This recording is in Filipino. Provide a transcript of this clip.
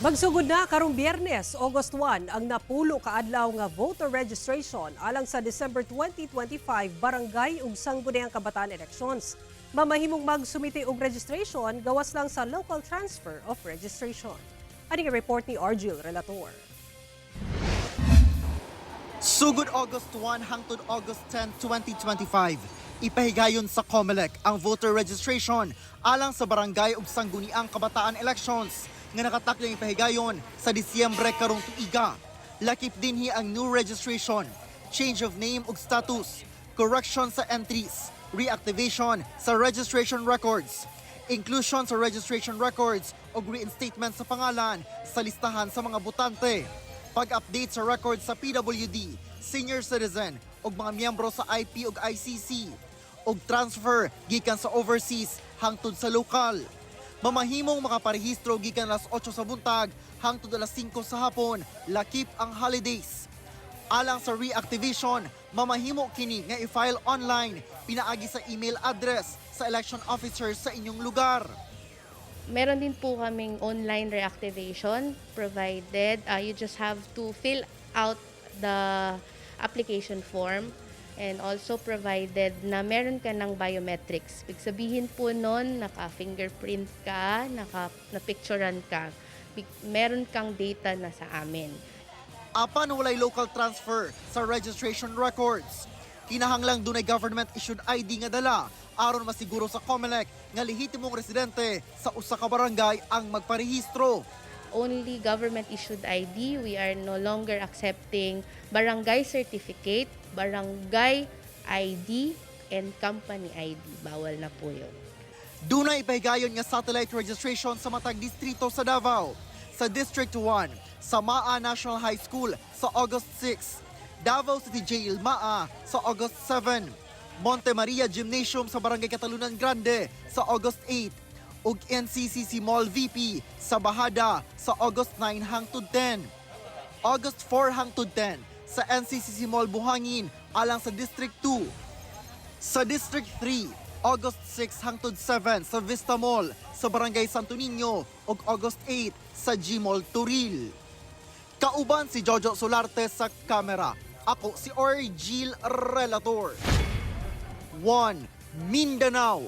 Magsugod na karong Biyernes, August 1, ang napulo kaadlaw nga voter registration alang sa December 2025 barangay ug sangguniang kabataan elections. Mamahimong magsumite og registration gawas lang sa local transfer of registration. Aning report ni Argil Relator. Sugod August 1 hangtod August 10, 2025, ipahigayon sa COMELEC ang voter registration alang sa barangay ug sangguniang kabataan elections nga nakatakdang ipahigayon sa Disyembre karong tuiga. Lakip dinhi ang new registration, change of name ug status, correction sa entries, reactivation sa registration records, inclusion sa registration records ug reinstatement sa pangalan sa listahan sa mga botante, pag-update sa records sa PWD, senior citizen ug mga miyembro sa IP ug ICC, ug transfer gikan sa overseas hangtod sa lokal. Mamahimong makaparehistro gikan alas 8 sa buntag hangtod alas 5 sa hapon, lakip ang holidays. Alang sa reactivation, mamahimo kini nga i-file online pinaagi sa email address sa election officer sa inyong lugar. Meron din po kaming online reactivation provided. You just have to fill out the application form and also provided na meron ka ng biometrics. Ibig sabihin po nun, naka-fingerprint ka, na-picturean ka, meron kang data na sa amin. Apan walay local transfer sa registration records. Kinahanglang dunay government-issued ID nga dala aron masiguro sa COMELEC nga lehitimong residente sa usa ka barangay ang magparehistro. Only government-issued ID. We are no longer accepting barangay certificate, barangay ID, and company ID. Bawal na po yun. Dunay ipahigayon nga satellite registration sa matag distrito sa Davao. Sa District 1, sa Maa National High School sa August 6, Davao City Jail Maa sa August 7, Monte Maria Gymnasium sa Barangay Catalunan Grande sa August 8, ug NCCC Mall VP sa Bahada sa August 9 hangtod 10. August 4 hangtod 10 sa NCCC Mall Buhangin alang sa District 2. Sa District 3, August 6 hangtod 7 sa Vista Mall sa Barangay Santo Niño ug August 8 sa G-Mall Turil. Kauban si Jojo Solarte sa kamera. Ako si Argil Relator. 1. Mindanao.